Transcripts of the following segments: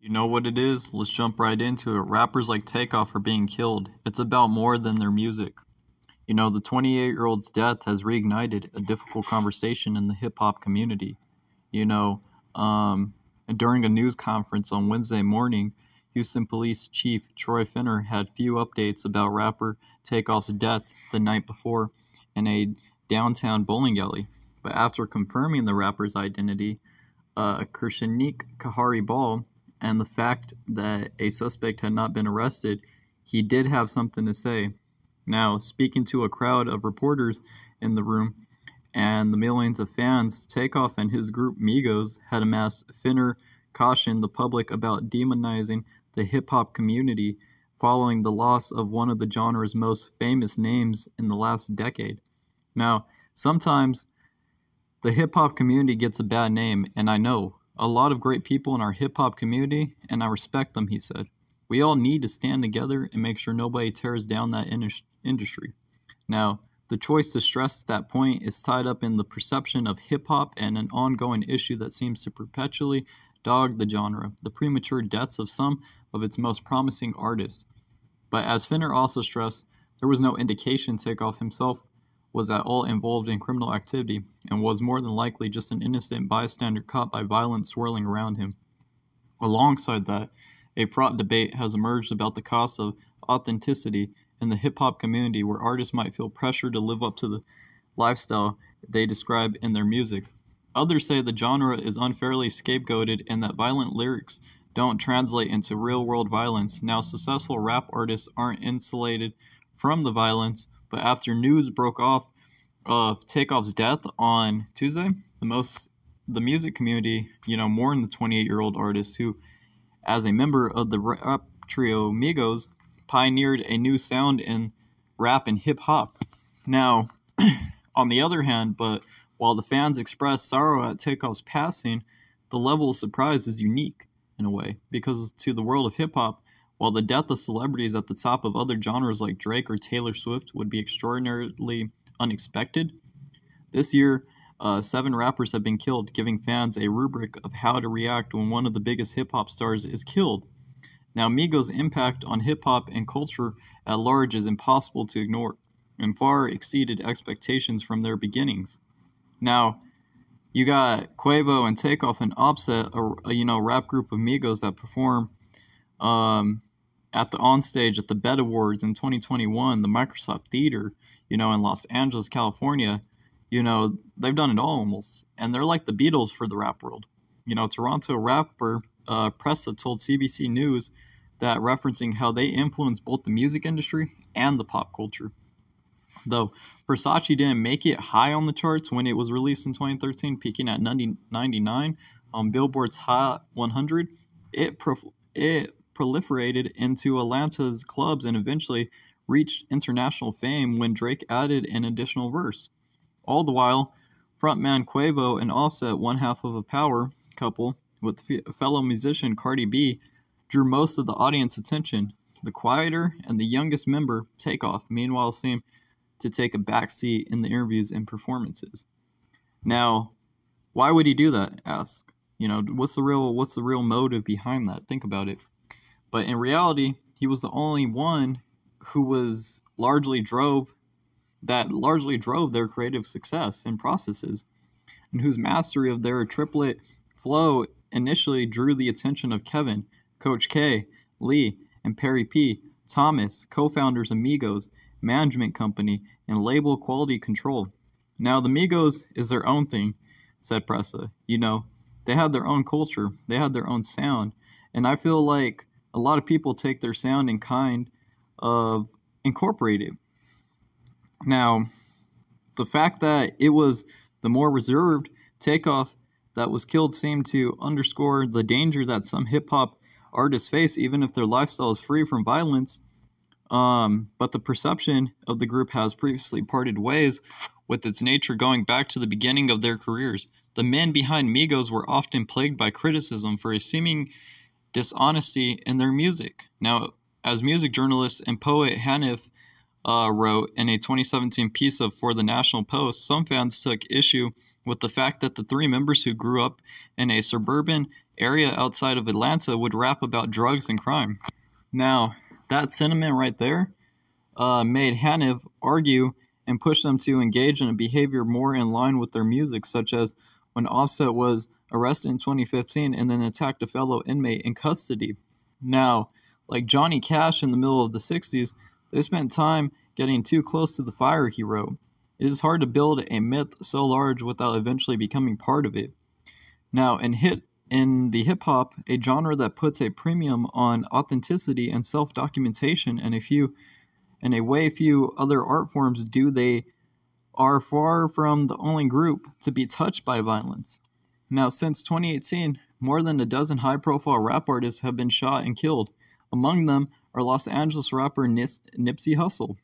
You know what it is? Let's jump right into it. Rappers like Takeoff are being killed. It's about more than their music. The 28-year-old's death has reignited a difficult conversation in the hip hop community. You know, um, During a news conference on Wednesday morning, Houston Police Chief Troy Finner had few updates about rapper Takeoff's death the night before in a downtown bowling alley. But after confirming the rapper's identity, Kirshanik Kahari Ball, and the fact that a suspect had not been arrested, he did have something to say. Now, speaking to a crowd of reporters in the room and the millions of fans, Takeoff and his group Migos had amassed, Finner cautioned the public about demonizing the hip-hop community following the loss of one of the genre's most famous names in the last decade. Now, sometimes the hip-hop community gets a bad name, and I know a lot of great people in our hip-hop community, and I respect them, he said. We all need to stand together and make sure nobody tears down that industry. Now, the choice to stress that point is tied up in the perception of hip-hop and an ongoing issue that seems to perpetually dog the genre, the premature deaths of some of its most promising artists. But as Finner also stressed, there was no indication Takeoff himself was at all involved in criminal activity and was more than likely just an innocent bystander caught by violence swirling around him. Alongside that, a fraught debate has emerged about the cost of authenticity in the hip-hop community, where artists might feel pressure to live up to the lifestyle they describe in their music. Others say the genre is unfairly scapegoated and that violent lyrics don't translate into real-world violence. Now, successful rap artists aren't insulated from the violence, but after news broke off of Takeoff's death on Tuesday, the music community, mourned the 28-year-old artist who, as a member of the rap trio Migos, pioneered a new sound in rap and hip-hop. Now, on the other hand, but while the fans expressed sorrow at Takeoff's passing, the level of surprise is unique in a way, because to the world of hip-hop, while the death of celebrities at the top of other genres like Drake or Taylor Swift would be extraordinarily unexpected, this year, 7 rappers have been killed, giving fans a rubric of how to react when one of the biggest hip-hop stars is killed. Now, Migos' impact on hip-hop and culture at large is impossible to ignore, and far exceeded expectations from their beginnings. Now, you got Quavo and Takeoff and Offset, a rap group of Migos that perform at the onstage at the BET Awards in 2021, the Microsoft Theater, in Los Angeles, California. They've done it all almost, and they're like the Beatles for the rap world. Toronto rapper Pressa told CBC News that, referencing how they influenced both the music industry and the pop culture. Though Versace didn't make it high on the charts when it was released in 2013, peaking at 99 on Billboard's Hot 100, it proliferated into Atlanta's clubs and eventually reached international fame when Drake added an additional verse. All the while, frontman Quavo and Offset, one half of a power couple with fellow musician Cardi B, drew most of the audience attention. The quieter and the youngest member, Takeoff, meanwhile seemed to take a backseat in the interviews and performances. Now, why would he do that? Ask. What's the real motive behind that? Think about it. But in reality, he was the only one who largely drove their creative success and processes, and whose mastery of their triplet flow initially drew the attention of Kevin, Coach K, Lee, and Perry P. Thomas, co-founders of Migos Management Company and label Quality Control. Now, the Migos is their own thing, said Pressa. They had their own culture, they had their own sound, and I feel like a lot of people take their sound and kind of incorporate it. Now, the fact that it was the more reserved Takeoff that was killed seemed to underscore the danger that some hip-hop artists face, even if their lifestyle is free from violence. But the perception of the group has previously parted ways with its nature going back to the beginning of their careers. The men behind Migos were often plagued by criticism for a seeming dishonesty in their music. Now, as music journalist and poet Hanif wrote in a 2017 piece for the National Post, some fans took issue with the fact that the 3 members who grew up in a suburban area outside of Atlanta would rap about drugs and crime. Now, that sentiment right there made Haniv argue and push them to engage in a behavior more in line with their music, such as when Offset was arrested in 2015 and then attacked a fellow inmate in custody. Now, like Johnny Cash in the middle of the 60s, they spent time getting too close to the fire, he wrote. It is hard to build a myth so large without eventually becoming part of it. Now, in the hip hop, a genre that puts a premium on authenticity and self-documentation, and a way few other art forms do, they are far from the only group to be touched by violence. Now, since 2018, more than a dozen high-profile rap artists have been shot and killed. Among them are Los Angeles rapper Nipsey Hussle,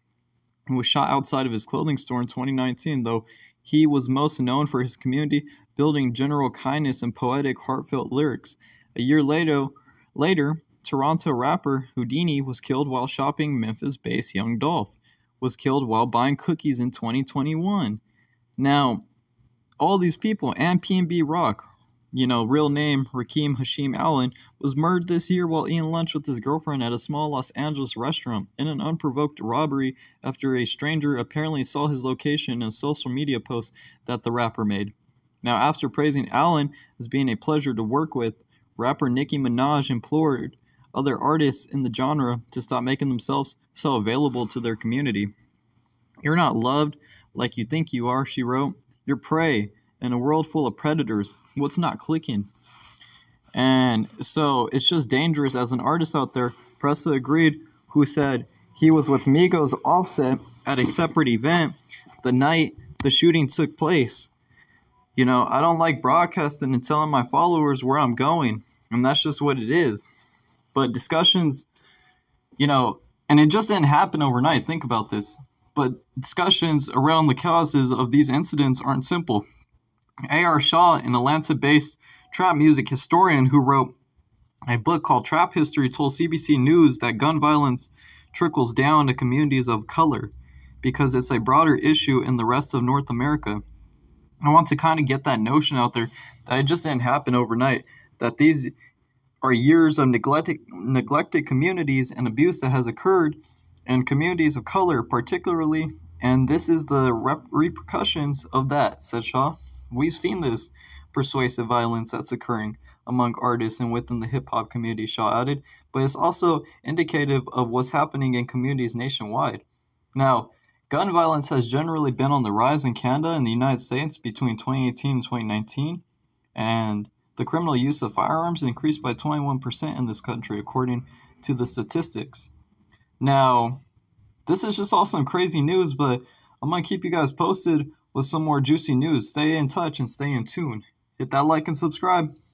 who was shot outside of his clothing store in 2019, though he was most known for his community building general kindness and poetic, heartfelt lyrics. A year later, Toronto rapper Houdini was killed while shopping. Memphis-based Young Dolph was killed while buying cookies in 2021. Now, all these people, and P&B Rock, real name Rakeem Hashim Allen, was murdered this year while eating lunch with his girlfriend at a small Los Angeles restaurant in an unprovoked robbery after a stranger apparently saw his location in a social media post that the rapper made. Now, after praising Allen as being a pleasure to work with, rapper Nicki Minaj implored other artists in the genre to stop making themselves so available to their community. You're not loved like you think you are, she wrote. You're prey in a world full of predators. What's not clicking? And so it's just dangerous as an artist out there. Pressa agreed, who said he was with Migos Offset at a separate event the night the shooting took place. I don't like broadcasting and telling my followers where I'm going, and that's just what it is. But discussions, and it just didn't happen overnight. Think about this. But discussions around the causes of these incidents aren't simple. A.R. Shaw, an Atlanta-based trap music historian who wrote a book called Trap History, told CBC News that gun violence trickles down to communities of color because it's a broader issue in the rest of North America. I want to kind of get that notion out there that it just didn't happen overnight, that these are years of neglected communities and abuse that has occurred in communities of color particularly, and this is the repercussions of that, said Shaw. We've seen this persuasive violence that's occurring among artists and within the hip-hop community, Shaw added, but it's also indicative of what's happening in communities nationwide. Now, gun violence has generally been on the rise in Canada and the United States between 2018 and 2019, and the criminal use of firearms increased by 21% in this country, according to the statistics. Now, this is just all some crazy news, but I'm going to keep you guys posted with some more juicy news. Stay in touch and stay in tune. Hit that like and subscribe.